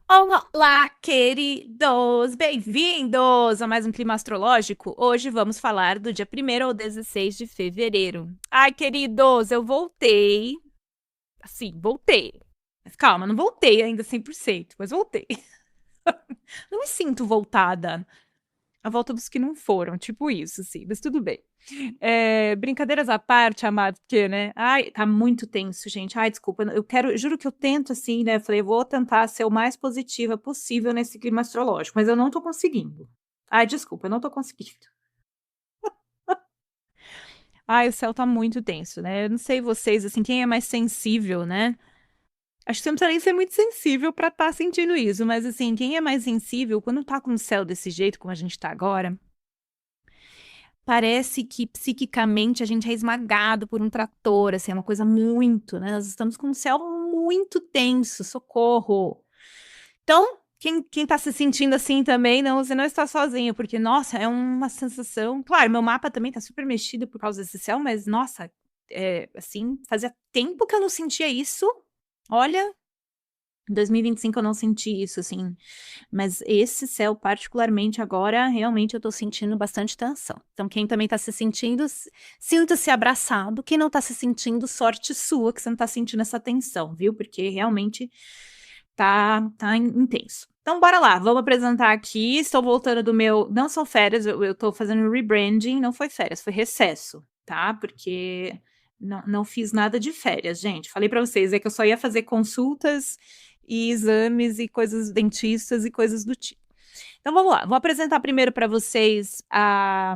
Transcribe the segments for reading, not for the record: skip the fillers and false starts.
Olá, queridos! Bem-vindos a mais um Clima Astrológico. Hoje vamos falar do dia 1º ao 16 de fevereiro. Ai, queridos, eu voltei. Assim, voltei. Mas calma, não voltei ainda 100%, mas voltei. Não me sinto voltada. A volta dos que não foram, tipo isso, assim, mas tudo bem. Brincadeiras à parte, amado, porque, né? Ai, tá muito tenso, gente. Ai, desculpa, eu quero, juro que eu tento, assim, né? Falei, eu vou tentar ser o mais positiva possível nesse clima astrológico, mas eu não tô conseguindo. Ai, desculpa, eu não tô conseguindo. Ai, o céu tá muito tenso, né? Eu não sei vocês, assim, quem é mais sensível, né? Acho que você não precisa nem ser muito sensível pra estar sentindo isso, mas, assim, quem é mais sensível, quando tá com o céu desse jeito, como a gente tá agora, parece que psiquicamente a gente é esmagado por um trator, assim, é uma coisa muito, né? Nós estamos com um céu muito tenso, socorro. Então, quem tá se sentindo assim também, não, você não está sozinho, porque, nossa, é uma sensação. Claro, meu mapa também tá super mexido por causa desse céu, mas, nossa, assim, fazia tempo que eu não sentia isso. Olha, em 2025 eu não senti isso, assim. Mas esse céu, particularmente agora, realmente eu tô sentindo bastante tensão. Então, quem também tá se sentindo, sinta-se abraçado. Quem não tá se sentindo, sorte sua que você não tá sentindo essa tensão, viu? Porque realmente tá intenso. Então, bora lá, vamos apresentar aqui. Estou voltando do meu. Não são férias, eu tô fazendo rebranding, não foi férias, foi recesso, tá? Porque não fiz nada de férias, gente. Falei pra vocês, é que eu só ia fazer consultas e exames e coisas dentistas e coisas do tipo. Então vamos lá, vou apresentar primeiro para vocês a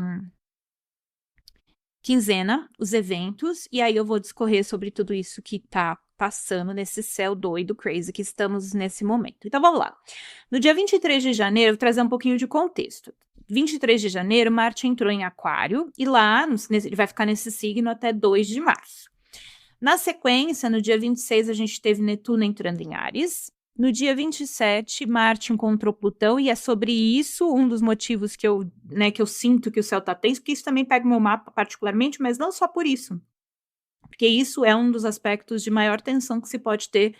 quinzena, os eventos, e aí eu vou discorrer sobre tudo isso que tá passando nesse céu doido, crazy que estamos nesse momento. Então vamos lá. No dia 23 de janeiro, vou trazer um pouquinho de contexto. 23 de janeiro, Marte entrou em Aquário e lá ele vai ficar nesse signo até 2 de março. Na sequência, no dia 26, a gente teve Netuno entrando em Áries. No dia 27, Marte encontrou Plutão, e é sobre isso um dos motivos que eu sinto que o céu está tenso, porque isso também pega o meu mapa particularmente, mas não só por isso, porque isso é um dos aspectos de maior tensão que se pode ter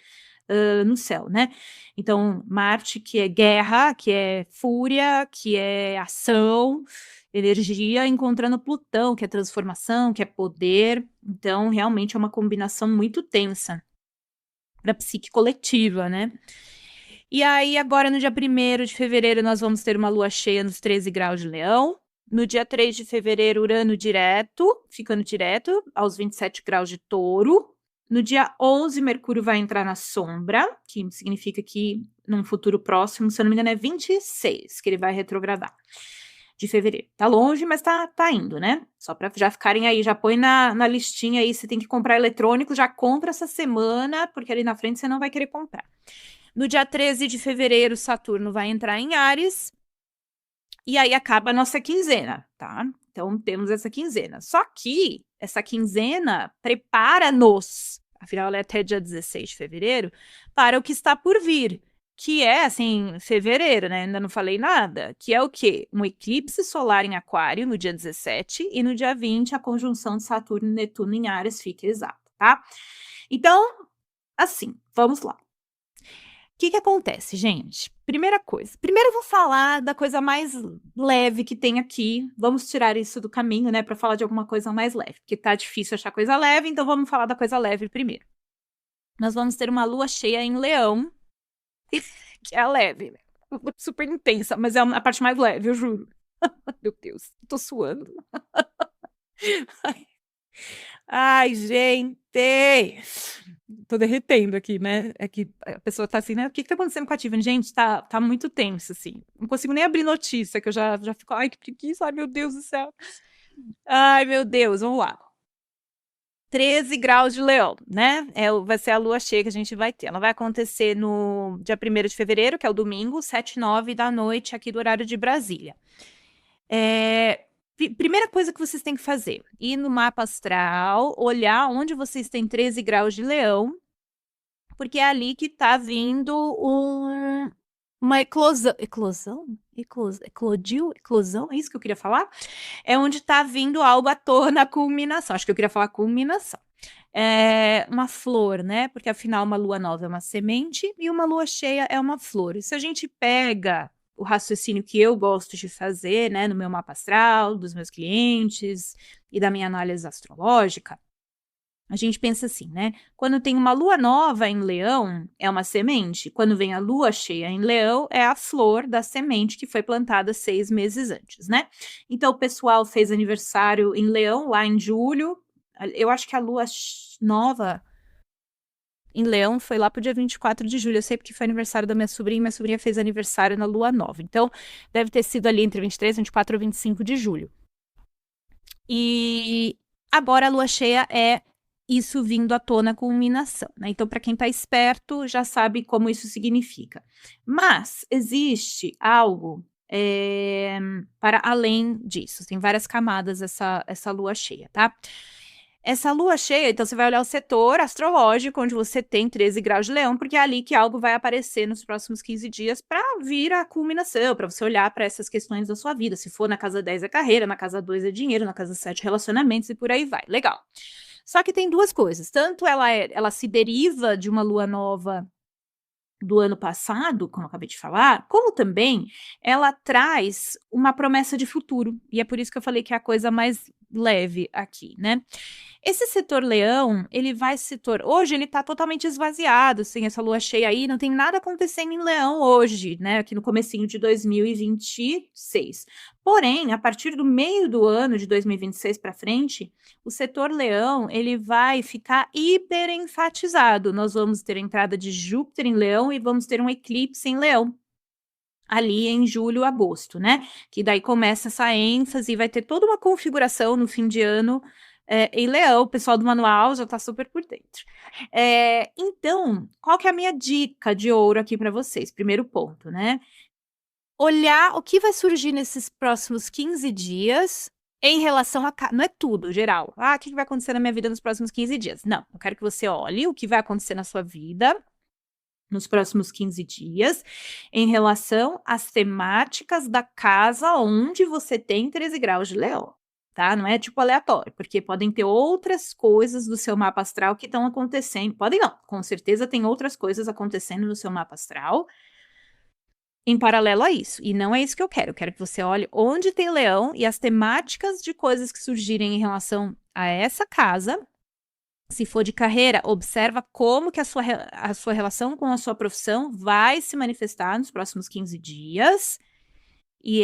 no céu, né? Então, Marte, que é guerra, que é fúria, que é ação, energia, encontrando Plutão, que é transformação, que é poder. Então, realmente é uma combinação muito tensa para a psique coletiva, né? E aí, agora no dia 1º de fevereiro, nós vamos ter uma lua cheia nos 13 graus de Leão. No dia 3 de fevereiro, Urano ficando direto, aos 27 graus de Touro. No dia 11, Mercúrio vai entrar na sombra, que significa que num futuro próximo, se eu não me engano, é 26 que ele vai retrogradar de fevereiro. Tá longe, mas tá indo, né? Só para já ficarem aí, já põe na listinha aí, você tem que comprar eletrônico, já compra essa semana, porque ali na frente você não vai querer comprar. No dia 13 de fevereiro, Saturno vai entrar em Áries, e aí acaba a nossa quinzena, tá? Então temos essa quinzena. Só que essa quinzena prepara-nos, afinal ela é até dia 16 de fevereiro, para o que está por vir, que é, assim, fevereiro, né? Ainda não falei nada. Que é o quê? Um eclipse solar em Aquário no dia 17 e no dia 20 a conjunção de Saturno e Netuno em Áries fica exata, tá? Então, assim, vamos lá. O que acontece, gente? Primeira coisa. Primeiro eu vou falar da coisa mais leve que tem aqui. Vamos tirar isso do caminho, né, para falar de alguma coisa mais leve, porque tá difícil achar coisa leve, então vamos falar da coisa leve primeiro. Nós vamos ter uma lua cheia em Leão, que é a leve, né? Super intensa, mas é a parte mais leve, eu juro. Meu Deus, tô suando. Ai, gente! Tô derretendo aqui, né? É que a pessoa tá assim, né? O que tá acontecendo com a Tiffany? Gente, tá muito tenso, assim. Não consigo nem abrir notícia, que eu já fico, ai, que preguiça, ai, meu Deus do céu. Ai, meu Deus, vamos lá. 13 graus de Leão, né? Vai ser a lua cheia que a gente vai ter. Ela vai acontecer no dia 1º de fevereiro, que é o domingo, 7h09 da noite, aqui do horário de Brasília. Primeira coisa que vocês têm que fazer, ir no mapa astral, olhar onde vocês têm 13 graus de Leão, porque é ali que tá vindo uma eclosão. Eclosão? É isso que eu queria falar? É onde tá vindo algo à tona, culminação. Acho que eu queria falar culminação. uma flor, né? Porque afinal uma lua nova é uma semente e uma lua cheia é uma flor. E se a gente pega o raciocínio que eu gosto de fazer, né, no meu mapa astral, dos meus clientes e da minha análise astrológica, a gente pensa assim, né? Quando tem uma lua nova em Leão, é uma semente. Quando vem a lua cheia em Leão, é a flor da semente que foi plantada 6 meses antes, né? Então, o pessoal fez aniversário em Leão lá em julho. Eu acho que a lua nova em Leão foi lá pro dia 24 de julho. Eu sei porque foi aniversário da minha sobrinha. Minha sobrinha fez aniversário na lua nova. Então, deve ter sido ali entre 23, 24 ou 25 de julho. E agora a lua cheia é isso vindo à tona, culminação, né? Então, para quem está esperto, já sabe como isso significa. Mas existe algo para além disso. Tem várias camadas essa lua cheia, tá? Essa lua cheia, então você vai olhar o setor astrológico, onde você tem 13 graus de Leão, porque é ali que algo vai aparecer nos próximos 15 dias para vir a culminação, para você olhar para essas questões da sua vida. Se for na casa 10 é carreira, na casa 2 é dinheiro, na casa 7 relacionamentos e por aí vai. Legal. Só que tem duas coisas. Tanto ela se deriva de uma lua nova do ano passado, como eu acabei de falar, como também ela traz uma promessa de futuro. E é por isso que eu falei que é a coisa mais leve aqui, né? Esse setor leão, ele vai setor. Hoje ele tá totalmente esvaziado, sem essa lua cheia aí, não tem nada acontecendo em leão hoje, né? Aqui no comecinho de 2026. Porém, a partir do meio do ano de 2026 para frente, o setor leão, ele vai ficar hiper enfatizado. Nós vamos ter a entrada de Júpiter em leão e vamos ter um eclipse em leão ali em julho, agosto, né? Que daí começa essa ênfase e vai ter toda uma configuração no fim de ano em Leão. O pessoal do manual já tá super por dentro. Então, qual que é a minha dica de ouro aqui para vocês? Primeiro ponto, né? Olhar o que vai surgir nesses próximos 15 dias em relação a... Não é tudo, geral. Ah, o que vai acontecer na minha vida nos próximos 15 dias? Não, eu quero que você olhe o que vai acontecer na sua vida nos próximos 15 dias, em relação às temáticas da casa onde você tem 13 graus de Leão, tá? Não é tipo aleatório, porque podem ter outras coisas do seu mapa astral que estão acontecendo. Podem não, com certeza tem outras coisas acontecendo no seu mapa astral em paralelo a isso. E não é isso que eu quero. Eu quero que você olhe onde tem Leão e as temáticas de coisas que surgirem em relação a essa casa. Se for de carreira, observa como que a sua relação com a sua profissão vai se manifestar nos próximos 15 dias. E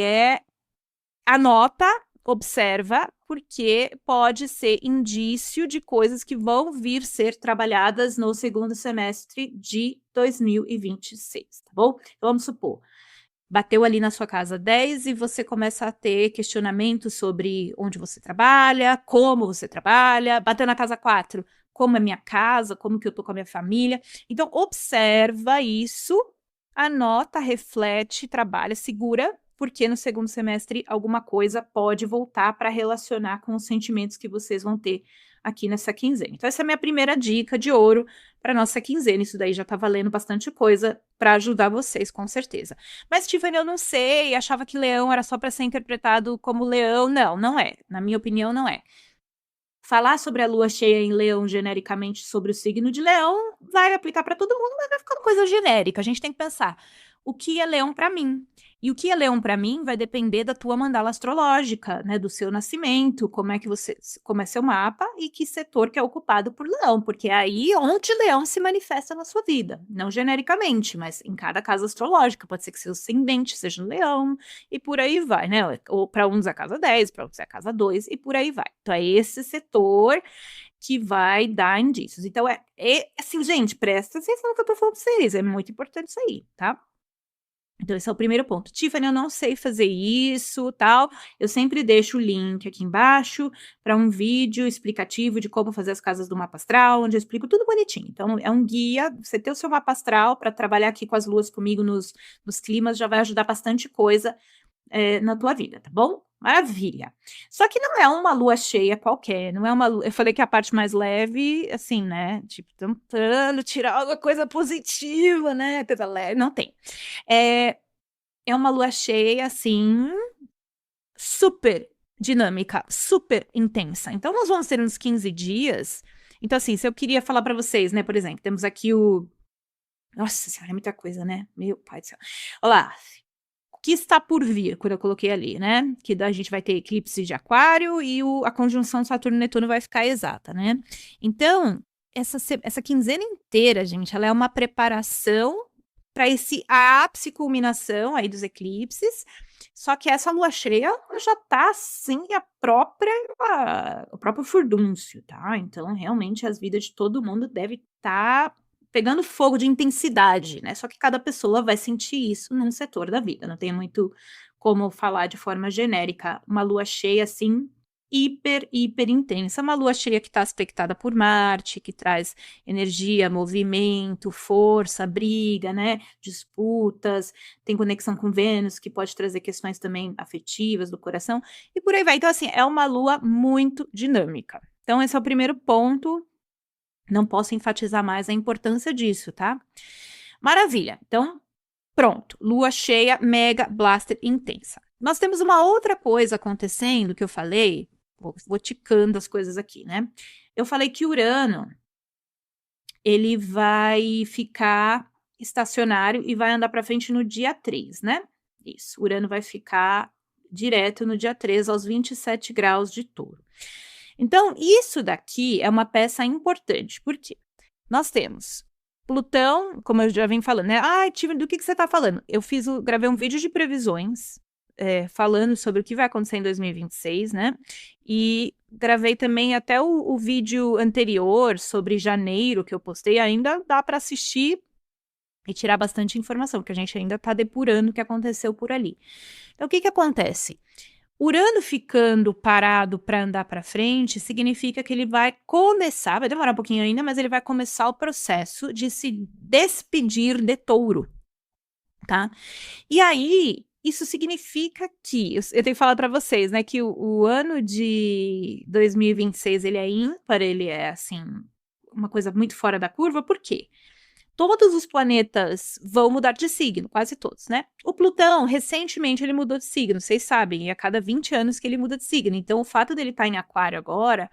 anota, observa, porque pode ser indício de coisas que vão vir ser trabalhadas no segundo semestre de 2026, tá bom? Então, vamos supor, bateu ali na sua casa 10 e você começa a ter questionamentos sobre onde você trabalha, como você trabalha, bateu na casa 4, como é minha casa, como que eu tô com a minha família. Então, observa isso, anota, reflete, trabalha, segura, porque no segundo semestre alguma coisa pode voltar para relacionar com os sentimentos que vocês vão ter aqui nessa quinzena. Então, essa é a minha primeira dica de ouro para nossa quinzena. Isso daí já tá valendo bastante coisa para ajudar vocês, com certeza. Mas, Tiffany, eu não sei, achava que leão era só para ser interpretado como leão. Não, não é. Na minha opinião, não é. Falar sobre a lua cheia em leão genericamente sobre o signo de leão vai aplicar para todo mundo, mas vai ficar uma coisa genérica. A gente tem que pensar o que é leão para mim. E o que é leão para mim vai depender da tua mandala astrológica, né, do seu nascimento, como é seu mapa e que setor que é ocupado por leão, porque é aí onde leão se manifesta na sua vida, não genericamente, mas em cada casa astrológica, pode ser que seu ascendente seja um leão e por aí vai, né? Ou para uns a casa 10, para outros a casa 2 e por aí vai. Então é esse setor que vai dar indícios. Então assim, gente, presta atenção no que eu tô falando pra vocês, é muito importante isso aí, tá? Então, esse é o primeiro ponto. Tiffany, eu não sei fazer isso, tal. Eu sempre deixo o link aqui embaixo para um vídeo explicativo de como fazer as casas do mapa astral, onde eu explico tudo bonitinho. Então, é um guia. Você ter o seu mapa astral para trabalhar aqui com as luas comigo nos climas já vai ajudar bastante coisa na tua vida, tá bom? Maravilha. Só que não é uma lua cheia qualquer, não é uma lua... Eu falei que a parte mais leve, assim, né? Tipo, tentando tirar alguma coisa positiva, né? Coisa leve, não tem. É uma lua cheia, assim, super dinâmica, super intensa. Então, nós vamos ter uns 15 dias Então, assim, se eu queria falar para vocês, né, por exemplo, temos aqui o... Nossa senhora, é muita coisa, né? Meu pai do céu. Olha lá, o que está por vir, quando eu coloquei ali, né? Que a gente vai ter eclipse de aquário e a conjunção Saturno-Netuno vai ficar exata, né? Então, essa quinzena inteira, gente, ela é uma preparação para esse ápice culminação aí dos eclipses, só que essa lua cheia já tá, assim, o próprio furdúncio, tá? Então, realmente, as vidas de todo mundo devem estar pegando fogo de intensidade, né? Só que cada pessoa vai sentir isso num setor da vida. Não tem muito como falar de forma genérica uma lua cheia assim hiper intensa. Uma lua cheia que está aspectada por Marte, que traz energia, movimento, força, briga, né? Disputas, tem conexão com Vênus, que pode trazer questões também afetivas do coração, e por aí vai. Então, assim, é uma lua muito dinâmica. Então, esse é o primeiro ponto. Não posso enfatizar mais a importância disso, tá? Maravilha. Então, pronto. Lua cheia, mega blaster intensa. Nós temos uma outra coisa acontecendo que eu falei, vou ticando as coisas aqui, né? Eu falei que Urano, ele vai ficar estacionário e vai andar para frente no dia 3, né? Isso. Urano vai ficar direto no dia 3, aos 27 graus de Touro. Então, isso daqui é uma peça importante, porque nós temos Plutão, como eu já venho falando, né? Ah, do que você está falando? Eu gravei um vídeo de previsões, falando sobre o que vai acontecer em 2026, né? E gravei também até o vídeo anterior sobre janeiro que eu postei, ainda dá para assistir e tirar bastante informação, porque a gente ainda está depurando o que aconteceu por ali. Então, o que acontece? Urano ficando parado para andar para frente significa que ele vai começar, vai demorar um pouquinho ainda, mas ele vai começar o processo de se despedir de Touro, tá? E aí, isso significa que, eu tenho que falar para vocês, né, que o ano de 2026 ele é ímpar, ele é, assim, uma coisa muito fora da curva, por quê? Todos os planetas vão mudar de signo, quase todos, né? O Plutão, recentemente, ele mudou de signo, vocês sabem, e a cada 20 anos que ele muda de signo. Então, o fato dele estar em Aquário agora,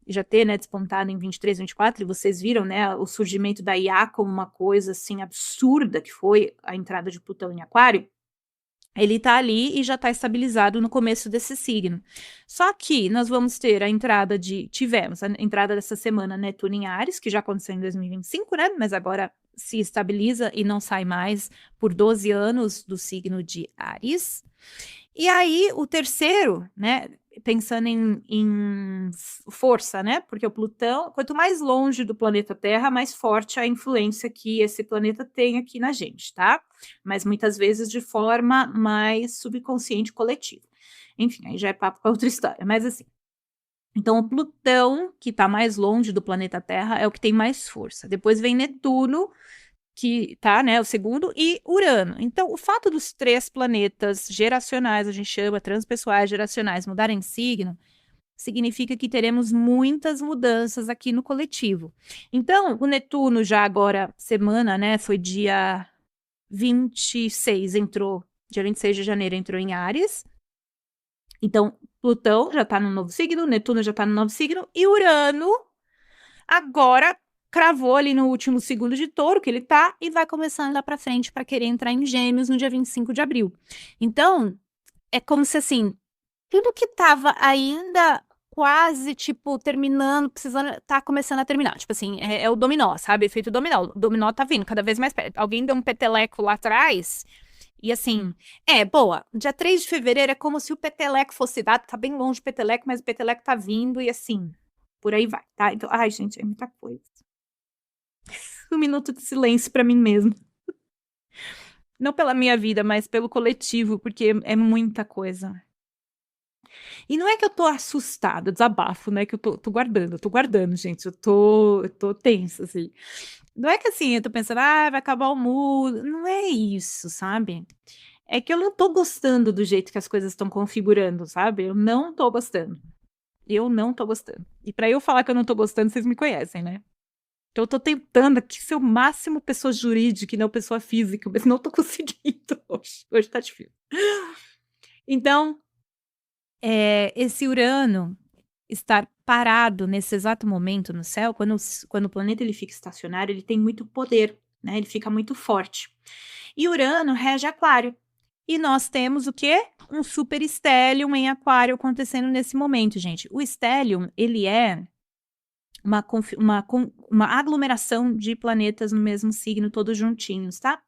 já ter, né, despontado em 23, 24, e vocês viram, né, o surgimento da IA como uma coisa, assim, absurda, que foi a entrada de Plutão em Aquário, ele tá ali e já tá estabilizado no começo desse signo. Só que nós vamos ter tivemos a entrada dessa semana Netuno em Áries, que já aconteceu em 2025, né? Mas agora se estabiliza e não sai mais por 12 anos do signo de Áries. E aí, o terceiro, né? Pensando em força, né? Porque o Plutão, quanto mais longe do planeta Terra, mais forte a influência que esse planeta tem aqui na gente, tá? Mas muitas vezes de forma mais subconsciente coletiva. Enfim, aí já é papo para outra história, mas assim. Então, o Plutão, que está mais longe do planeta Terra, é o que tem mais força. Depois vem Netuno, que tá, né, o segundo, e Urano. Então, o fato dos três planetas geracionais, a gente chama transpessoais geracionais, mudarem de signo, significa que teremos muitas mudanças aqui no coletivo. Então, o Netuno já agora, semana, né, foi dia 26, dia 26 de janeiro entrou em Áries. Então, Plutão já tá no novo signo, Netuno já tá no novo signo, e Urano agora cravou ali no último segundo de Touro que ele tá e vai começar a andar para frente para querer entrar em Gêmeos no dia 25 de abril. Então, é como se assim, tudo que tava ainda quase, tipo, terminando, precisando, tá começando a terminar. Tipo assim, é o dominó, sabe? Efeito dominó. O dominó tá vindo cada vez mais perto. Alguém deu um peteleco lá atrás e assim, boa, dia 3 de fevereiro é como se o peteleco fosse dado, tá bem longe o peteleco, mas o peteleco tá vindo e assim, por aí vai, tá? Então, ai, gente, é muita coisa. Um minuto de silêncio para mim mesmo. Não pela minha vida, mas pelo coletivo, porque é muita coisa. E não é que eu tô assustada, desabafo, né? Que eu tô guardando, gente. Eu tô tensa, assim. Não é que assim, eu tô pensando, vai acabar o mundo. Não é isso, sabe? É que eu não tô gostando do jeito que as coisas estão configurando, sabe? Eu não tô gostando. Eu não tô gostando. E pra eu falar que eu não tô gostando, vocês me conhecem, né? Então eu tô tentando aqui ser o máximo pessoa jurídica e não pessoa física, mas não tô conseguindo hoje. Hoje tá difícil. Então, esse Urano, estar parado nesse exato momento no céu, quando o planeta ele fica estacionário, ele tem muito poder, né? Ele fica muito forte. E Urano rege Aquário. E nós temos o quê? Um super stellium em Aquário acontecendo nesse momento, gente. O stellium, ele é uma aglomeração de planetas no mesmo signo, todos juntinhos, tá?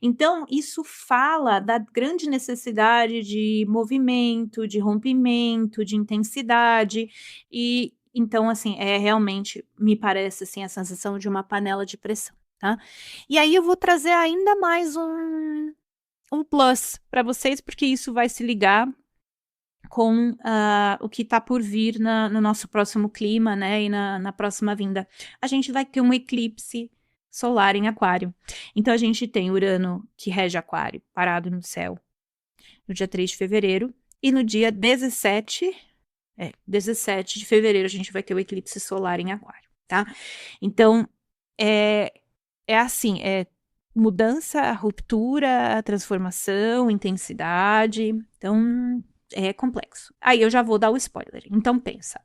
Então, isso fala da grande necessidade de movimento, de rompimento, de intensidade, e então, assim, realmente, me parece, assim, a sensação de uma panela de pressão, tá? E aí eu vou trazer ainda mais um plus para vocês, porque isso vai se ligar com o que está por vir no nosso próximo clima, né, e na próxima vinda. A gente vai ter um eclipse solar em Aquário. Então, a gente tem Urano, que rege Aquário, parado no céu, no dia 3 de fevereiro, e no dia 17 de fevereiro, a gente vai ter o eclipse solar em Aquário, tá? Então, é assim, mudança, ruptura, transformação, intensidade, então é complexo. Aí eu já vou dar o spoiler. Então pensa,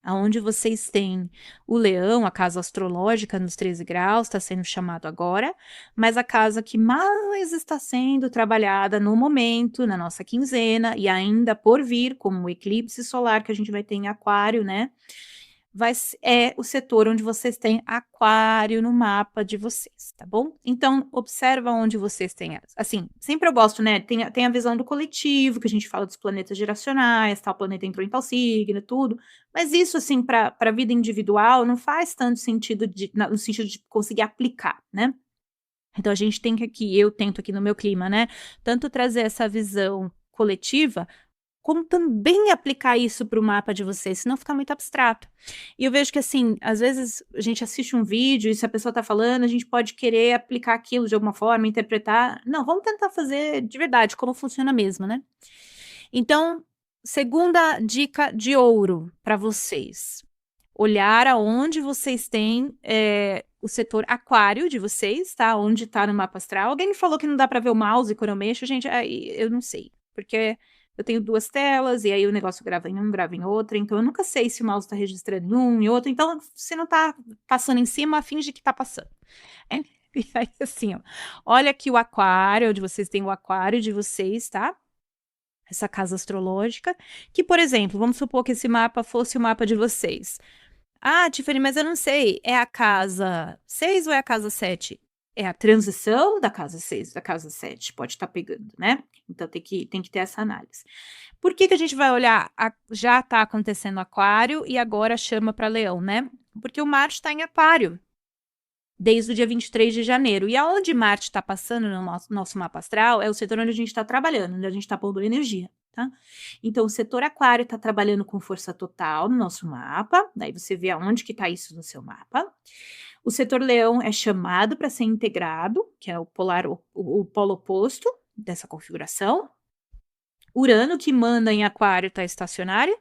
aonde vocês têm o leão, a casa astrológica nos 13 graus, está sendo chamado agora, mas a casa que mais está sendo trabalhada no momento, na nossa quinzena, e ainda por vir, como o eclipse solar que a gente vai ter em Aquário, né? É o setor onde vocês têm Aquário no mapa de vocês, tá bom? Então, observa onde vocês têm, assim, sempre eu gosto, né, tem a visão do coletivo, que a gente fala dos planetas geracionais, tal planeta entrou em tal signo, tudo, mas isso, assim, para a vida individual, não faz tanto sentido, no sentido de conseguir aplicar, né? Então, a gente tem que aqui, eu tento aqui no meu clima, né, tanto trazer essa visão coletiva, como também aplicar isso para o mapa de vocês, senão fica muito abstrato. E eu vejo que, assim, às vezes a gente assiste um vídeo e se a pessoa está falando, a gente pode querer aplicar aquilo de alguma forma, interpretar. Não, vamos tentar fazer de verdade, como funciona mesmo, né? Então, segunda dica de ouro para vocês. Olhar aonde vocês têm o setor aquário de vocês, tá? Onde tá no mapa astral. Alguém me falou que não dá para ver o mouse quando eu mexo, gente, eu não sei, porque eu tenho duas telas, e aí o negócio grava em um, grava em outra, então eu nunca sei se o mouse tá registrando em um e outro, então se não tá passando em cima, finge que tá passando. E aí assim, ó, olha aqui o aquário, onde vocês têm o aquário de vocês, tá? Essa casa astrológica, que, por exemplo, vamos supor que esse mapa fosse o mapa de vocês. Ah, Tiffany, mas eu não sei, é a casa 6 ou é a casa 7? É a transição da casa 6, da casa 7, pode estar pegando, né? Então tem que ter essa análise. Por que a gente vai olhar? Já está acontecendo Aquário e agora chama para Leão, né? Porque o Marte está em Aquário desde o dia 23 de janeiro. E aonde Marte está passando no nosso mapa astral é o setor onde a gente está trabalhando, onde a gente está pondo energia, tá? Então, o setor Aquário está trabalhando com força total no nosso mapa, daí você vê aonde que está isso no seu mapa. O setor Leão é chamado para ser integrado, que é o polo oposto dessa configuração. Urano, que manda em Aquário, está estacionário.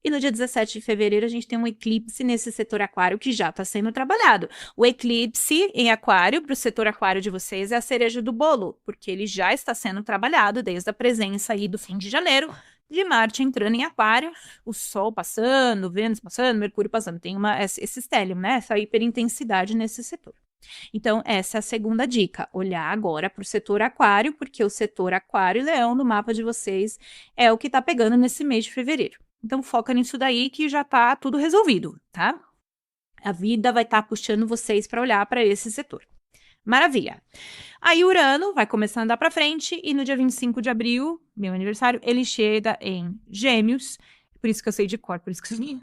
E no dia 17 de fevereiro, a gente tem um eclipse nesse setor aquário que já está sendo trabalhado. O eclipse em aquário, para o setor aquário de vocês, é a cereja do bolo, porque ele já está sendo trabalhado desde a presença aí do fim de janeiro, de Marte entrando em aquário, o Sol passando, Vênus passando, Mercúrio passando. Tem esse stellium, né? Essa hiperintensidade nesse setor. Então, essa é a segunda dica. Olhar agora para o setor aquário, porque o setor aquário e leão no mapa de vocês é o que está pegando nesse mês de fevereiro. Então, foca nisso daí que já tá tudo resolvido, tá? A vida vai estar puxando vocês para olhar para esse setor. Maravilha. Aí, Urano vai começar a andar para frente e no dia 25 de abril, meu aniversário, ele chega em Gêmeos. Por isso que eu sei de cor, por isso que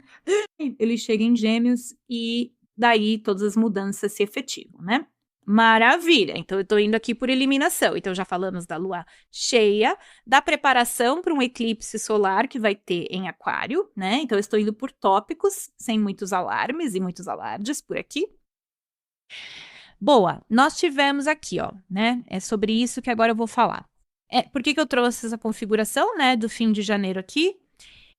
ele chega em Gêmeos e daí todas as mudanças se efetivam, né? Maravilha! Então, eu tô indo aqui por eliminação. Então, já falamos da lua cheia, da preparação para um eclipse solar que vai ter em Aquário, né? Então, eu estou indo por tópicos, sem muitos alarmes e muitos alardes por aqui. Boa, nós tivemos aqui, ó, né? É sobre isso que agora eu vou falar. Por que eu trouxe essa configuração, né, do fim de janeiro aqui?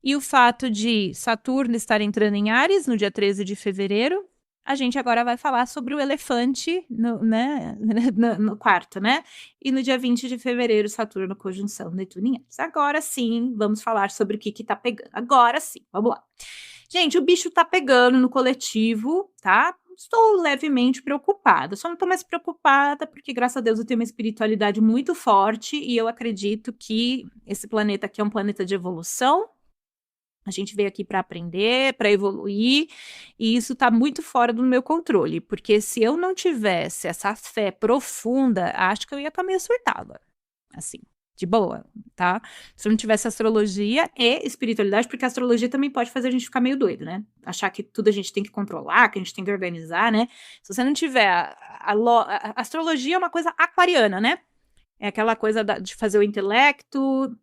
E o fato de Saturno estar entrando em Áries no dia 13 de fevereiro, a gente agora vai falar sobre o elefante né, no quarto, né? E no dia 20 de fevereiro, Saturno conjunção Netuno em Áries. Agora sim, vamos falar sobre o que tá pegando. Agora sim, vamos lá. Gente, o bicho tá pegando no coletivo, tá? Estou levemente preocupada. Só não tô mais preocupada porque, graças a Deus, eu tenho uma espiritualidade muito forte e eu acredito que esse planeta aqui é um planeta de evolução. A gente veio aqui para aprender, para evoluir, e isso está muito fora do meu controle, porque se eu não tivesse essa fé profunda, acho que eu ia estar meio surtada, assim, de boa, tá? Se eu não tivesse astrologia e espiritualidade, porque a astrologia também pode fazer a gente ficar meio doido, né? Achar que tudo a gente tem que controlar, que a gente tem que organizar, né? Se você não tiver a astrologia é uma coisa aquariana, né? É aquela coisa de fazer o intelecto,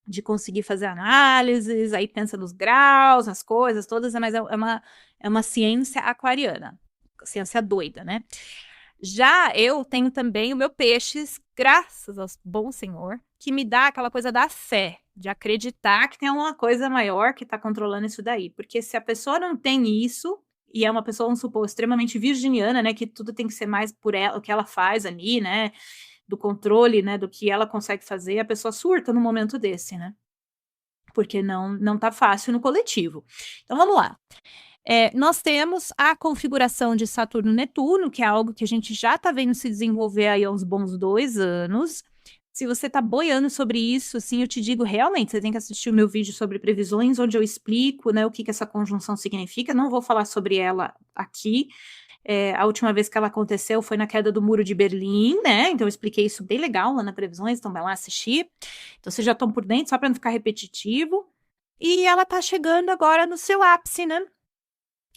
de conseguir fazer análises, aí pensa nos graus, nas coisas todas, mas é uma ciência aquariana, ciência doida, né? Já eu tenho também o meu peixes, graças ao bom Senhor, que me dá aquela coisa da fé, de acreditar que tem uma coisa maior que está controlando isso daí. Porque se a pessoa não tem isso, e é uma pessoa, vamos supor, extremamente virginiana, né? Que tudo tem que ser mais por ela, o que ela faz ali, né? Do controle, né? Do que ela consegue fazer, a pessoa surta num momento desse, né? Porque não tá fácil no coletivo. Então vamos lá. Nós temos a configuração de Saturno-Netuno, que é algo que a gente já está vendo se desenvolver aí há uns bons 2 anos. Se você está boiando sobre isso, assim, eu te digo realmente, você tem que assistir o meu vídeo sobre previsões, onde eu explico, né, o que essa conjunção significa. Não vou falar sobre ela aqui. A última vez que ela aconteceu foi na queda do Muro de Berlim, né? Então eu expliquei isso bem legal lá na Previsões, então vai lá assistir. Então vocês já estão por dentro, só para não ficar repetitivo. E ela tá chegando agora no seu ápice, né?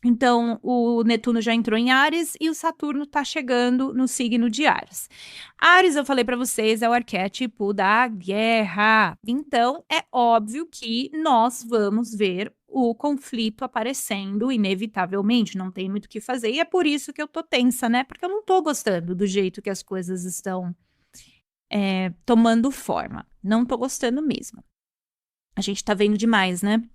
Então, o Netuno já entrou em Áries e o Saturno está chegando no signo de Áries. Áries, eu falei para vocês, é o arquétipo da guerra. Então, é óbvio que nós vamos ver o conflito aparecendo inevitavelmente, não tem muito o que fazer. E é por isso que eu tô tensa, né? Porque eu não tô gostando do jeito que as coisas estão tomando forma. Não tô gostando mesmo. A gente tá vendo demais, né?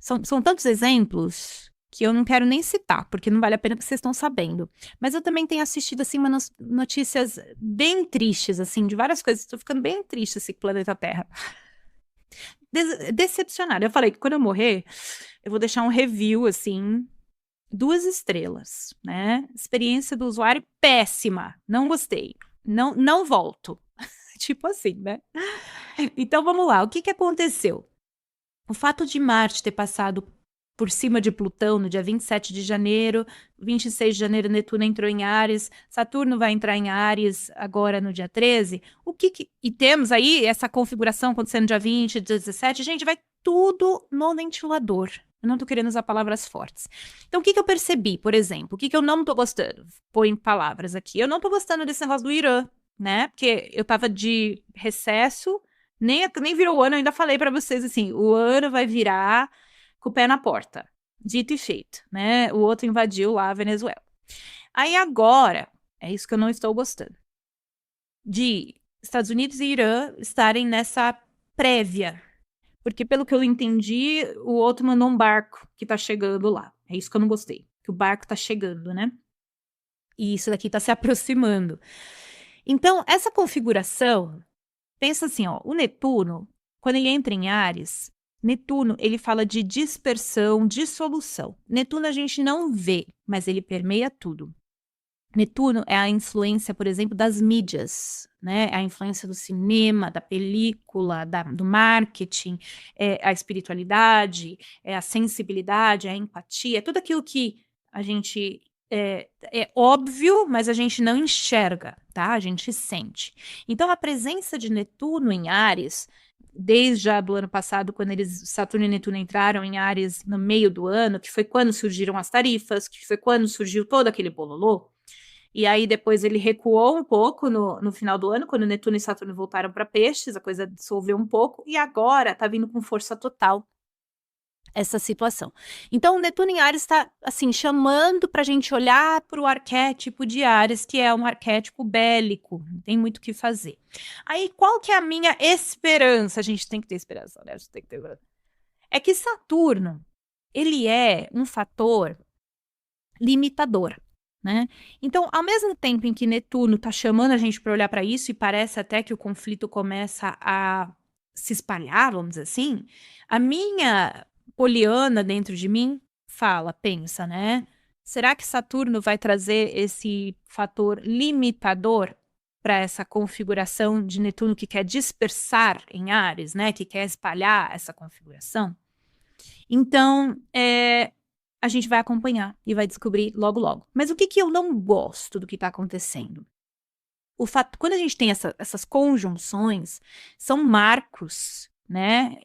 São tantos exemplos que eu não quero nem citar, porque não vale a pena que vocês estão sabendo. Mas eu também tenho assistido, assim, umas notícias bem tristes, assim, de várias coisas. Estou ficando bem triste, assim, com o planeta Terra. Decepcionada. Eu falei que quando eu morrer, eu vou deixar um review, assim, 2 estrelas, né? Experiência do usuário péssima. Não gostei. Não volto. Tipo assim, né? Então, vamos lá. O que aconteceu? O fato de Marte ter passado por cima de Plutão no dia 27 de janeiro, 26 de janeiro Netuno entrou em Áries, Saturno vai entrar em Áries agora no dia 13, e temos aí essa configuração acontecendo no dia 20, 17, gente, vai tudo no ventilador. Eu não tô querendo usar palavras fortes. Então, o que eu percebi, por exemplo? O que eu não tô gostando? Põe em palavras aqui. Eu não tô gostando desse negócio do Irã, né? Porque eu tava de recesso, nem virou o ano, eu ainda falei para vocês assim, o ano vai virar com o pé na porta. Dito e feito, né? O outro invadiu lá a Venezuela. Aí agora, é isso que eu não estou gostando. De Estados Unidos e Irã estarem nessa prévia. Porque pelo que eu entendi, o outro mandou um barco que tá chegando lá. É isso que eu não gostei. Que o barco tá chegando, né? E isso daqui tá se aproximando. Então, essa configuração, pensa assim, ó, o Netuno, quando ele entra em Áries, Netuno, ele fala de dispersão, dissolução. Netuno a gente não vê, mas ele permeia tudo. Netuno é a influência, por exemplo, das mídias, né? É a influência do cinema, da película, do marketing, a espiritualidade, a sensibilidade, a empatia, tudo aquilo que a gente é óbvio, mas a gente não enxerga, tá? A gente sente. Então, a presença de Netuno em Áries, desde já do ano passado, quando Saturno e Netuno entraram em Áries no meio do ano, que foi quando surgiram as tarifas, que foi quando surgiu todo aquele bololô, e aí depois ele recuou um pouco no final do ano, quando Netuno e Saturno voltaram para Peixes, a coisa dissolveu um pouco, e agora tá vindo com força total essa situação. Então, o Netuno em Áries está, assim, chamando para a gente olhar para o arquétipo de Áries, que é um arquétipo bélico, não tem muito o que fazer. Aí, qual que é a minha esperança? A gente tem que ter esperança, né? A gente tem que ter... É que Saturno, ele é um fator limitador, né? Então, ao mesmo tempo em que Netuno está chamando a gente para olhar para isso, e parece até que o conflito começa a se espalhar, vamos dizer assim, a minha poliana dentro de mim fala, pensa, né? Será que Saturno vai trazer esse fator limitador para essa configuração de Netuno que quer dispersar em Áries, né? Que quer espalhar essa configuração? Então, a gente vai acompanhar e vai descobrir logo, logo. Mas o que eu não gosto do que está acontecendo? O fato, quando a gente tem essas conjunções, são marcos, né,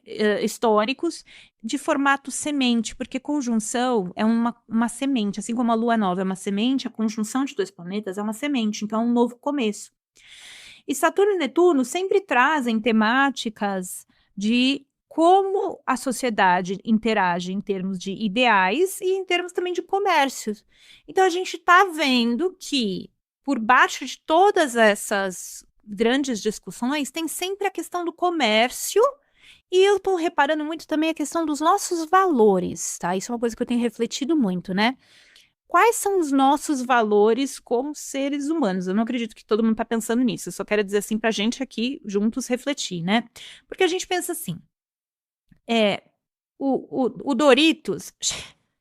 históricos de formato semente, porque conjunção é uma semente, assim como a lua nova é uma semente, a conjunção de dois planetas é uma semente, então é um novo começo. E Saturno e Netuno sempre trazem temáticas de como a sociedade interage em termos de ideais e em termos também de comércio. Então a gente está vendo que por baixo de todas essas grandes discussões tem sempre a questão do comércio e eu estou reparando muito também a questão dos nossos valores, tá? Isso é uma coisa que eu tenho refletido muito, né? Quais são os nossos valores como seres humanos? Eu não acredito que todo mundo está pensando nisso. Eu só quero dizer assim para a gente aqui juntos refletir, né? Porque a gente pensa assim, o Doritos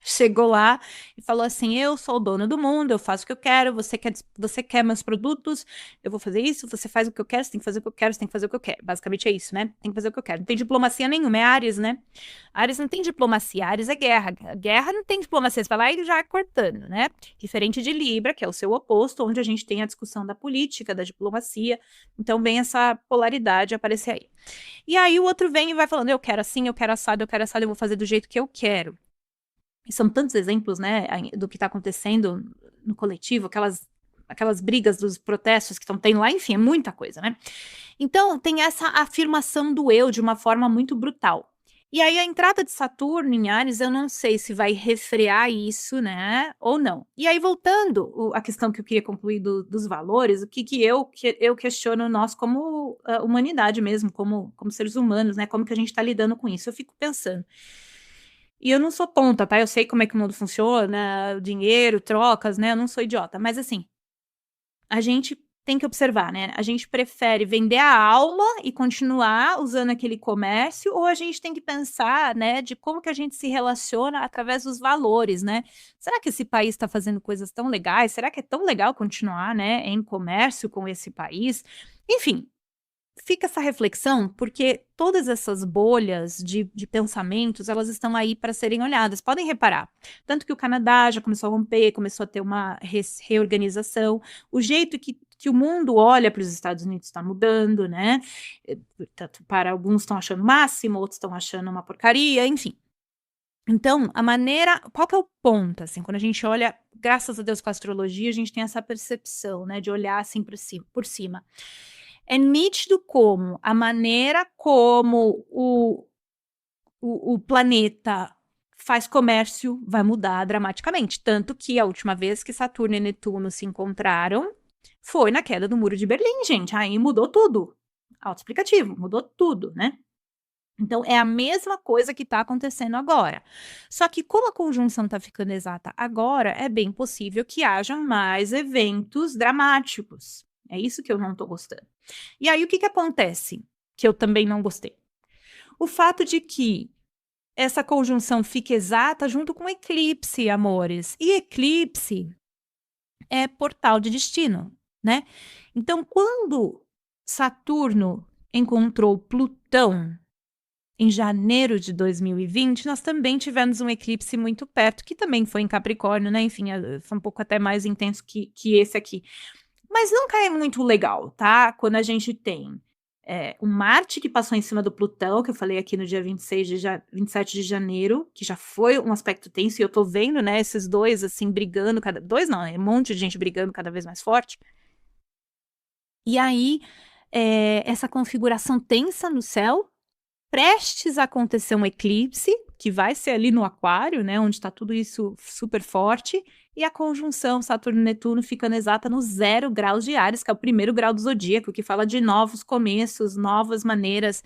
chegou lá e falou assim: eu sou o dono do mundo, eu faço o que eu quero, você quer meus produtos, eu vou fazer isso, você faz o que eu quero, você tem que fazer o que eu quero, você tem que fazer o que eu quero. Basicamente é isso, né? Tem que fazer o que eu quero. Não tem diplomacia nenhuma, é Áries, né? Áries não tem diplomacia, Áries é guerra. Guerra não tem diplomacia, você vai lá e já cortando, né? Diferente de Libra, que é o seu oposto, onde a gente tem a discussão da política, da diplomacia. Então, bem essa polaridade aparecer aí. E aí o outro vem e vai falando: eu quero assim, eu quero assado, eu vou fazer do jeito que eu quero. E são tantos exemplos, né, do que está acontecendo no coletivo, aquelas brigas dos protestos que estão tendo lá, enfim, é muita coisa, né? Então, tem essa afirmação do eu de uma forma muito brutal. E aí, a entrada de Saturno em Áries, eu não sei se vai refrear isso, né, ou não. E aí, voltando a questão que eu queria concluir dos valores, o que eu questiono nós como humanidade mesmo, como seres humanos, né, como que a gente está lidando com isso. Eu fico pensando. E eu não sou tonta, tá? Eu sei como é que o mundo funciona, dinheiro, trocas, né? Eu não sou idiota. Mas assim, a gente tem que observar, né? A gente prefere vender a alma e continuar usando aquele comércio, ou a gente tem que pensar, né, de como que a gente se relaciona através dos valores, né? Será que esse país está fazendo coisas tão legais? Será que é tão legal continuar, né, em comércio com esse país? Enfim, fica essa reflexão, porque todas essas bolhas de pensamentos, elas estão aí para serem olhadas. Podem reparar, tanto que o Canadá já começou a romper, começou a ter uma reorganização, o jeito que o mundo olha para os Estados Unidos está mudando, né? Para alguns estão achando o máximo, outros estão achando uma porcaria, enfim. Então, a maneira, qual que é o ponto, assim, quando a gente olha, graças a Deus com a astrologia, a gente tem essa percepção, né, de olhar assim por cima. É nítido como a maneira como o planeta faz comércio vai mudar dramaticamente. Tanto que a última vez que Saturno e Netuno se encontraram foi na queda do Muro de Berlim, gente. Aí mudou tudo. Autoexplicativo, mudou tudo, né? Então, é a mesma coisa que está acontecendo agora. Só que, como a conjunção está ficando exata agora, é bem possível que haja mais eventos dramáticos. É isso que eu não estou gostando. E aí, o que acontece? Que eu também não gostei. O fato de que essa conjunção fique exata junto com eclipse, amores. E eclipse é portal de destino, né? Então, quando Saturno encontrou Plutão em janeiro de 2020, nós também tivemos um eclipse muito perto, que também foi em Capricórnio, né? Enfim, foi um pouco até mais intenso que esse aqui. Mas nunca é muito legal, tá? Quando a gente tem o Marte que passou em cima do Plutão, que eu falei aqui no dia 27 de janeiro, que já foi um aspecto tenso, e eu tô vendo, né, esses dois, assim, brigando, dois não, é um monte de gente brigando cada vez mais forte. E aí, essa configuração tensa no céu, prestes a acontecer um eclipse, que vai ser ali no Aquário, né, onde está tudo isso super forte, e a conjunção Saturno-Netuno ficando exata no 0 graus de Áries, que é o primeiro grau do zodíaco, que fala de novos começos, novas maneiras.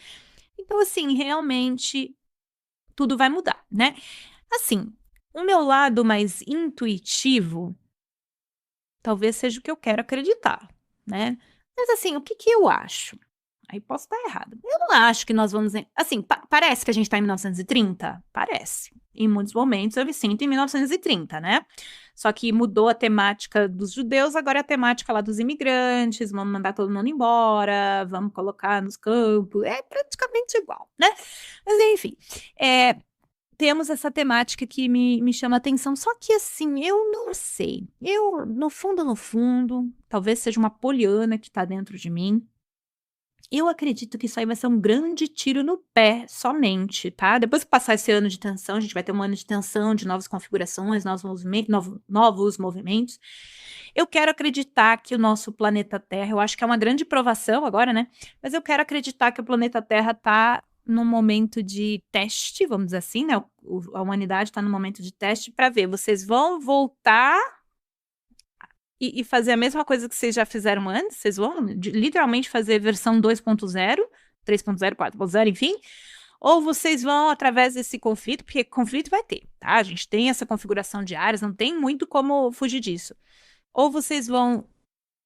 Então, assim, realmente tudo vai mudar, né? Assim, O meu lado mais intuitivo, talvez seja o que eu quero acreditar, né. Mas assim, o que que eu acho? Aí posso estar errada. Eu não acho que nós vamos assim, parece que a gente está em 1930? Parece. Em muitos momentos eu me sinto em 1930, né. Só que mudou a temática dos judeus, agora é a temática lá dos imigrantes, vamos mandar todo mundo embora, vamos colocar nos campos, é praticamente igual, né. Mas enfim, eh, temos essa temática que me chama atenção, só que assim, eu não sei, eu no fundo, talvez seja uma poliana que está dentro de mim, eu acredito que isso aí vai ser um grande tiro no pé somente, tá. Depois que passar esse ano de tensão, a gente vai ter um ano de tensão, de novas configurações, novos movimentos. Eu quero acreditar que o nosso planeta Terra, eu acho que é uma grande provação agora, né, mas eu quero acreditar que o planeta Terra tá num momento de teste, vamos dizer assim, né, a humanidade está num momento de teste para ver, vocês vão voltar e fazer a mesma coisa que vocês já fizeram antes? Vocês vão literalmente fazer versão 2.0, 3.0, 4.0, enfim? Ou vocês vão através desse conflito, porque conflito vai ter, tá? A gente tem essa configuração de áreas, não tem muito como fugir disso. Ou vocês vão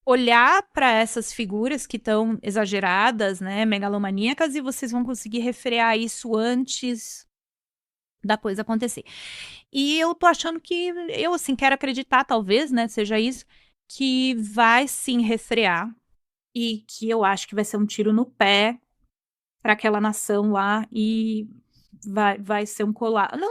olhar para essas figuras que estão exageradas, né, megalomaníacas, e vocês vão conseguir refrear isso antes da coisa acontecer. E eu tô achando que eu, assim, quero acreditar, talvez, né, seja isso, que vai sim refrear e que eu acho que vai ser um tiro no pé para aquela nação lá e vai ser não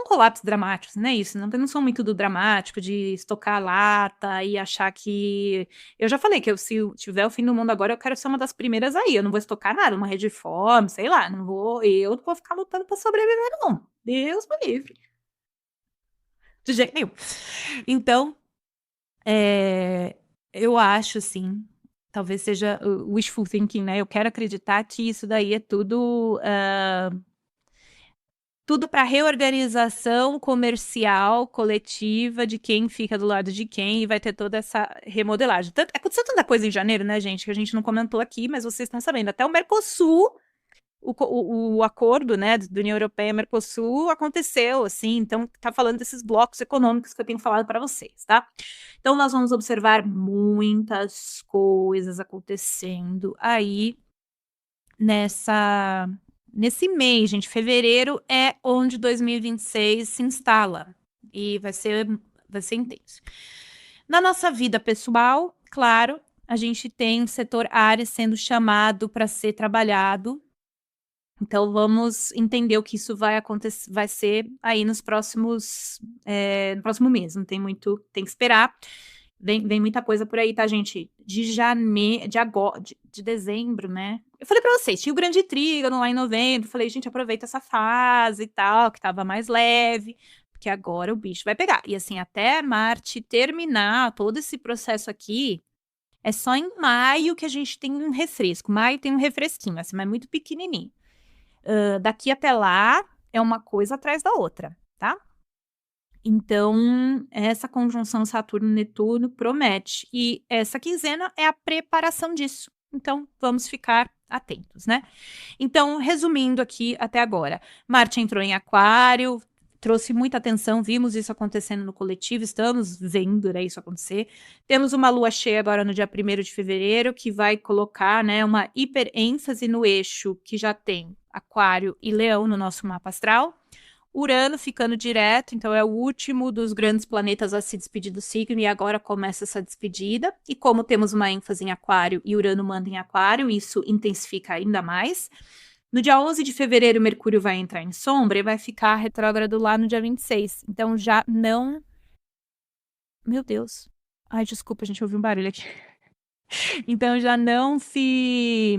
um colapso dramático, não é isso, não sou muito do dramático, de estocar a lata e achar que eu já falei que se tiver o fim do mundo agora, eu quero ser uma das primeiras aí, eu não vou estocar nada, uma rede de fome, sei lá, eu não vou ficar lutando para sobreviver não, Deus me livre. De jeito nenhum. Então, eu acho assim, talvez seja o wishful thinking, né, eu quero acreditar que isso daí é tudo para reorganização comercial coletiva de quem fica do lado de quem e vai ter toda essa remodelagem. Aconteceu tanta coisa em janeiro, né, gente, que a gente não comentou aqui, mas vocês estão sabendo, até o Mercosul, o acordo, né, da União Europeia-Mercosul aconteceu, assim, então tá falando desses blocos econômicos que eu tenho falado para vocês, tá? Então nós vamos observar muitas coisas acontecendo aí nesse mês, gente. Fevereiro é onde 2026 se instala e vai ser intenso. Na nossa vida pessoal, claro, a gente tem o setor área sendo chamado para ser trabalhado. Então vamos entender o que isso vai acontecer, vai ser aí no próximo mês. Não tem muito, tem que esperar. Vem muita coisa por aí, tá, gente? De dezembro, né? Eu falei pra vocês, tinha o Grande Trígono lá em novembro. Falei, gente, aproveita essa fase e tal, que tava mais leve, porque agora o bicho vai pegar. E assim, até Marte terminar todo esse processo aqui, é só em maio que a gente tem um refresco. Maio tem um refresquinho, assim, mas muito pequenininho. Daqui até lá é uma coisa atrás da outra, tá? Então, essa conjunção Saturno-Netuno promete. E essa quinzena é a preparação disso. Então, vamos ficar atentos, né? Então, resumindo aqui até agora, Marte entrou em Aquário, trouxe muita atenção, vimos isso acontecendo no coletivo, estamos vendo, né, isso acontecer. Temos uma lua cheia agora no dia 1º de fevereiro, que vai colocar, né, uma hiperênfase no eixo que já tem Aquário e Leão no nosso mapa astral. Urano ficando direto, então é o último dos grandes planetas a se despedir do signo e agora começa essa despedida. E como temos uma ênfase em Aquário e Urano manda em Aquário, isso intensifica ainda mais. No dia 11 de fevereiro, Mercúrio vai entrar em sombra e vai ficar retrógrado lá no dia 26. Então já não... Meu Deus. Ai, desculpa, gente, ouvi um barulho aqui. Então já não se...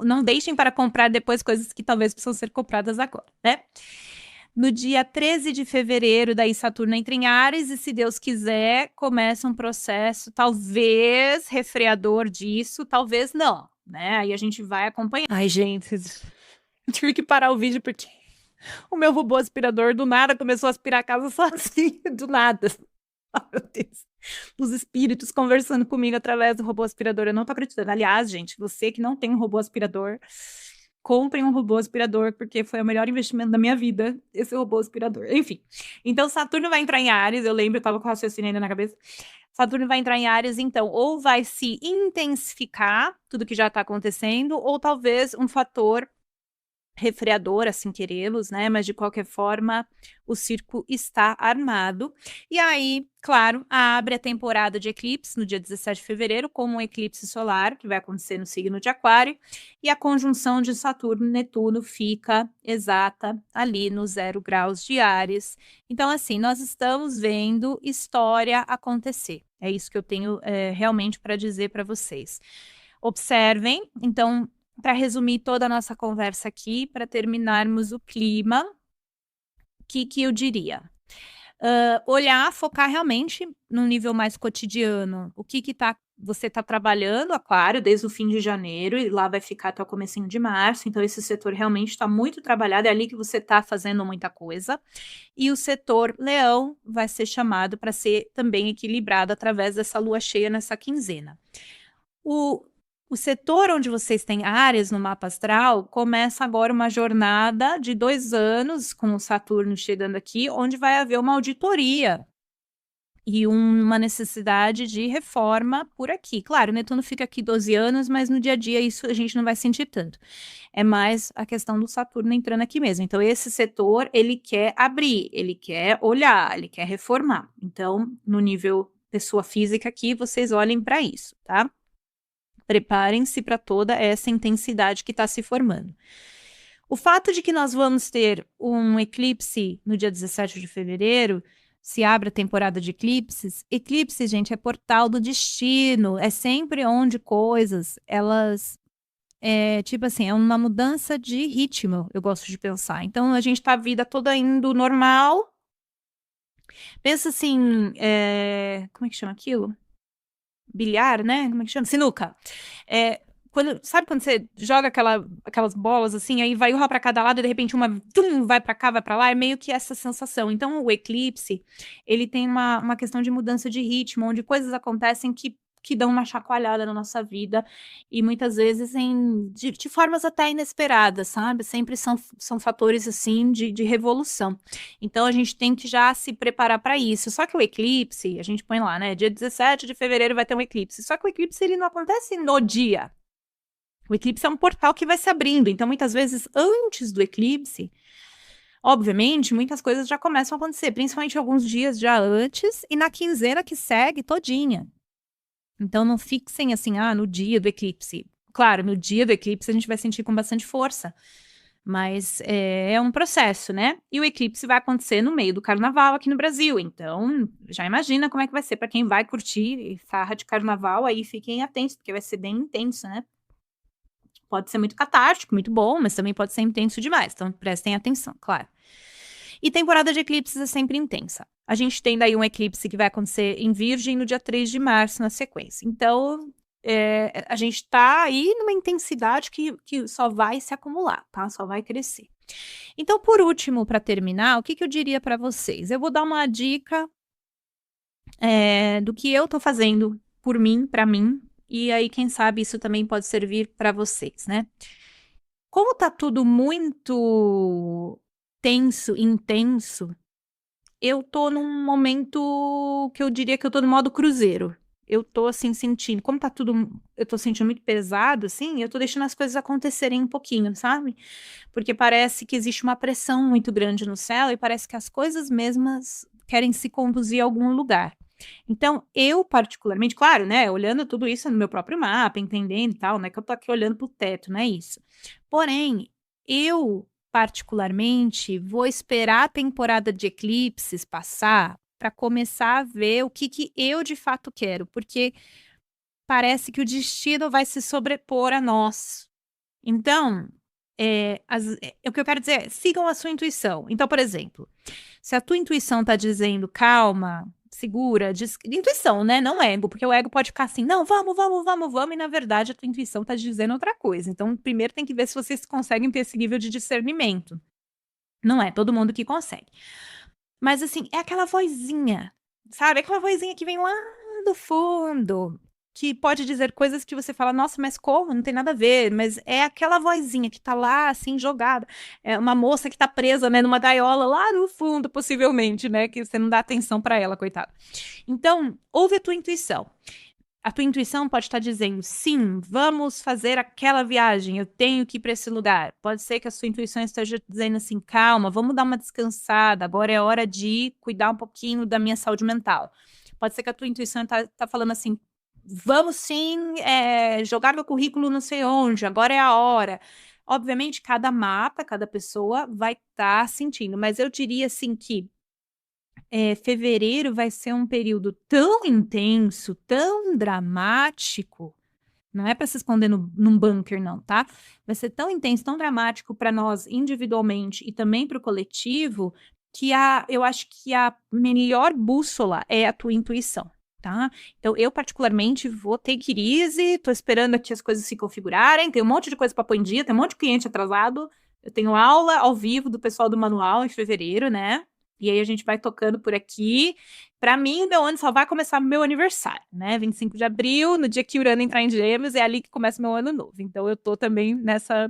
Não deixem para comprar depois coisas que talvez precisam ser compradas agora, né? No dia 13 de fevereiro, daí Saturno entra em Áries e, se Deus quiser, começa um processo, talvez refreador disso, talvez não, né? Aí a gente vai acompanhar. Ai, gente, eu tive que parar o vídeo porque o meu robô aspirador do nada começou a aspirar a casa sozinho, do nada. Ai, meu Deus. Os espíritos conversando comigo através do robô aspirador. Eu não tô acreditando. Aliás, gente, você que não tem um robô aspirador, comprem um robô aspirador, porque foi o melhor investimento da minha vida, esse robô aspirador. Enfim, então Saturno vai entrar em Áries, eu lembro, eu tava com o raciocínio ainda na cabeça. Saturno vai entrar em Áries, então, ou vai se intensificar tudo que já tá acontecendo, ou talvez um fator refreador, assim queremos, né? Mas de qualquer forma, o circo está armado. E aí, claro, abre a temporada de eclipse no dia 17 de fevereiro, com um eclipse solar, que vai acontecer no signo de Aquário, e a conjunção de Saturno e Netuno fica exata ali no 0 graus de Áries. Então, assim, nós estamos vendo história acontecer. É isso que eu tenho realmente para dizer para vocês. Observem, então, para resumir toda a nossa conversa aqui, para terminarmos o clima, o que eu diria? Olhar, focar realmente no nível mais cotidiano. O que você está trabalhando, Aquário, desde o fim de janeiro, e lá vai ficar até o comecinho de março. Então, esse setor realmente está muito trabalhado, é ali que você está fazendo muita coisa. E o setor Leão vai ser chamado para ser também equilibrado através dessa lua cheia nessa quinzena. O setor onde vocês têm áreas no mapa astral começa agora uma jornada de 2 anos, com o Saturno chegando aqui, onde vai haver uma auditoria e uma necessidade de reforma por aqui. Claro, o Netuno fica aqui 12 anos, mas no dia a dia isso a gente não vai sentir tanto. É mais a questão do Saturno entrando aqui mesmo. Então, esse setor, ele quer abrir, ele quer olhar, ele quer reformar. Então, no nível pessoa física aqui, vocês olhem para isso, tá? Preparem-se para toda essa intensidade que está se formando. O fato de que nós vamos ter um eclipse no dia 17 de fevereiro, se abre a temporada de eclipses. Eclipse, gente, é portal do destino, é sempre onde coisas, elas, tipo assim, é uma mudança de ritmo, eu gosto de pensar. Então, a gente tá a vida toda indo normal. Pensa assim, como é que chama aquilo? Bilhar, né? Como é que chama? Sinuca. Sabe quando você joga aquelas bolas assim, aí vai uma para cada lado e de repente uma vai para cá, vai para lá, é meio que essa sensação. Então o eclipse, ele tem uma questão de mudança de ritmo, onde coisas acontecem que dão uma chacoalhada na nossa vida e muitas vezes de formas até inesperadas, sabe? Sempre são fatores assim de revolução. Então a gente tem que já se preparar para isso. Só que o eclipse, a gente põe lá, né? Dia 17 de fevereiro vai ter um eclipse. Só que o eclipse ele não acontece no dia. O eclipse é um portal que vai se abrindo. Então muitas vezes antes do eclipse, obviamente, muitas coisas já começam a acontecer, principalmente alguns dias já antes e na quinzena que segue todinha. Então não fixem assim, no dia do eclipse. Claro, no dia do eclipse a gente vai sentir com bastante força, mas é um processo, né? E o eclipse vai acontecer no meio do carnaval aqui no Brasil, então já imagina como é que vai ser para quem vai curtir farra de carnaval, aí fiquem atentos, porque vai ser bem intenso, né? Pode ser muito catártico, muito bom, mas também pode ser intenso demais, então prestem atenção, claro. E temporada de eclipses é sempre intensa. A gente tem daí um eclipse que vai acontecer em Virgem no dia 3 de março na sequência. Então, a gente está aí numa intensidade que só vai se acumular, tá? Só vai crescer. Então, por último, para terminar, o que eu diria para vocês? Eu vou dar uma dica do que eu estou fazendo por mim, para mim, e aí, quem sabe, isso também pode servir para vocês, né? Como tá tudo muito tenso, intenso, eu tô num momento que eu diria que eu tô no modo cruzeiro. Eu tô, assim, sentindo, como tá tudo, eu tô sentindo muito pesado, assim, eu tô deixando as coisas acontecerem um pouquinho, sabe? Porque parece que existe uma pressão muito grande no céu e parece que as coisas mesmas querem se conduzir a algum lugar. Então, eu particularmente, claro, né, olhando tudo isso no meu próprio mapa, entendendo e tal, não é que eu tô aqui olhando pro teto, não é isso. Porém, eu particularmente vou esperar a temporada de eclipses passar para começar a ver o que eu de fato quero, porque parece que o destino vai se sobrepor a nós. Então, o que eu quero dizer é, sigam a sua intuição. Então, por exemplo, se a tua intuição está dizendo calma, segura, intuição, né? Não ego, porque o ego pode ficar assim, não, vamos, vamos, vamos, vamos, e na verdade a tua intuição está dizendo outra coisa. Então, primeiro tem que ver se vocês conseguem ter esse nível de discernimento. Não é todo mundo que consegue. Mas assim, é aquela vozinha, sabe? Aquela vozinha que vem lá do fundo, que pode dizer coisas que você fala, nossa, mas como? Não tem nada a ver, mas é aquela vozinha que tá lá, assim, jogada. É uma moça que tá presa, né, numa gaiola lá no fundo, possivelmente, né, que você não dá atenção pra ela, coitada. Então, ouve a tua intuição. A tua intuição pode estar dizendo, sim, vamos fazer aquela viagem, eu tenho que ir para esse lugar. Pode ser que a sua intuição esteja dizendo assim, calma, vamos dar uma descansada, agora é hora de cuidar um pouquinho da minha saúde mental. Pode ser que a tua intuição tá falando assim, vamos sim jogar meu currículo não sei onde, agora é a hora. Obviamente, cada mapa, cada pessoa vai estar sentindo, mas eu diria assim que fevereiro vai ser um período tão intenso, tão dramático, não é para se esconder num bunker, não, tá? Vai ser tão intenso, tão dramático para nós individualmente e também para o coletivo, que eu acho que a melhor bússola é a tua intuição, tá? Então, eu particularmente vou ter crise, tô esperando aqui as coisas se configurarem, tem um monte de coisa para pôr em dia, tem um monte de cliente atrasado, eu tenho aula ao vivo do pessoal do manual em fevereiro, né? E aí a gente vai tocando por aqui. Para mim, o meu ano só vai começar no meu aniversário, né? 25 de abril, no dia que Urano entrar em Gêmeos, é ali que começa o meu ano novo. Então eu tô também nessa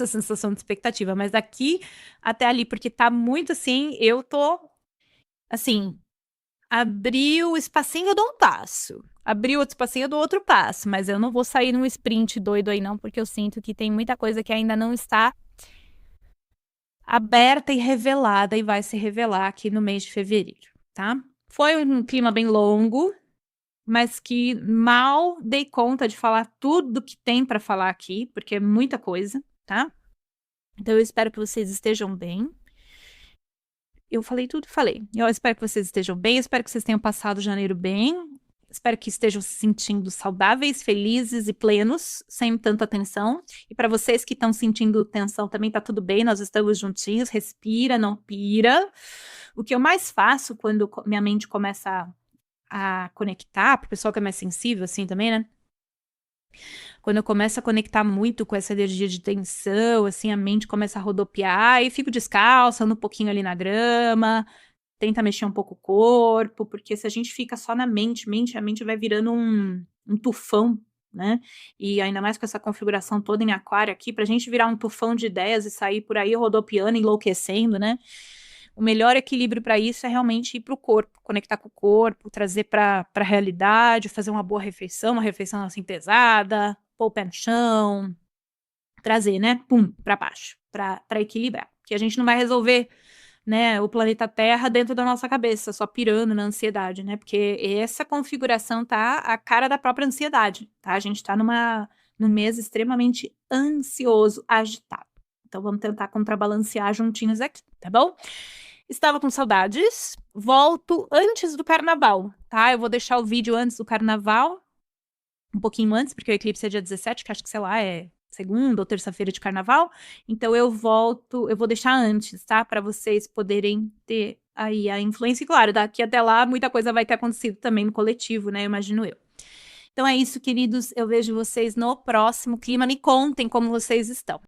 sensação de expectativa. Mas daqui até ali, porque tá muito assim, eu tô assim, abriu o espacinho, eu dou um passo. Abriu outro espacinho, eu dou outro passo. Mas eu não vou sair num sprint doido aí, não, porque eu sinto que tem muita coisa que ainda não está aberta e revelada e vai se revelar aqui no mês de fevereiro, tá? Foi um clima bem longo, mas que mal dei conta de falar tudo que tem para falar aqui, porque é muita coisa, tá? Então eu espero que vocês estejam bem. Eu falei tudo, falei. Eu espero que vocês estejam bem, eu espero que vocês tenham passado janeiro bem. Espero que estejam se sentindo saudáveis, felizes e plenos, sem tanta tensão. E para vocês que estão sentindo tensão também, tá tudo bem, nós estamos juntinhos, respira, não pira. O que eu mais faço quando minha mente começa a conectar, para o pessoal que é mais sensível assim também, né? Quando eu começo a conectar muito com essa energia de tensão, assim, a mente começa a rodopiar e fico descalça, ando um pouquinho ali na grama, tenta mexer um pouco o corpo, porque se a gente fica só na mente, a mente vai virando um tufão, né? E ainda mais com essa configuração toda em aquário aqui, pra gente virar um tufão de ideias e sair por aí rodopiando, enlouquecendo, né? O melhor equilíbrio para isso é realmente ir para o corpo, conectar com o corpo, trazer para a realidade, fazer uma boa refeição, uma refeição assim pesada, pôr o pé no chão, trazer, né? Pum, para baixo, para equilibrar. Que a gente não vai resolver, né, o planeta Terra dentro da nossa cabeça, só pirando na ansiedade, né? Porque essa configuração tá a cara da própria ansiedade, tá? A gente tá num mês extremamente ansioso, agitado. Então vamos tentar contrabalancear juntinhos aqui, tá bom? Estava com saudades, volto antes do carnaval, tá? Eu vou deixar o vídeo antes do carnaval, um pouquinho antes, porque o eclipse é dia 17, que acho que, sei lá, é segunda ou terça-feira de carnaval. Então eu volto, eu vou deixar antes, tá? Para vocês poderem ter aí a influência. E claro, daqui até lá muita coisa vai ter acontecido também no coletivo, né? Imagino eu. Então é isso, queridos. Eu vejo vocês no próximo clima. Me contem como vocês estão.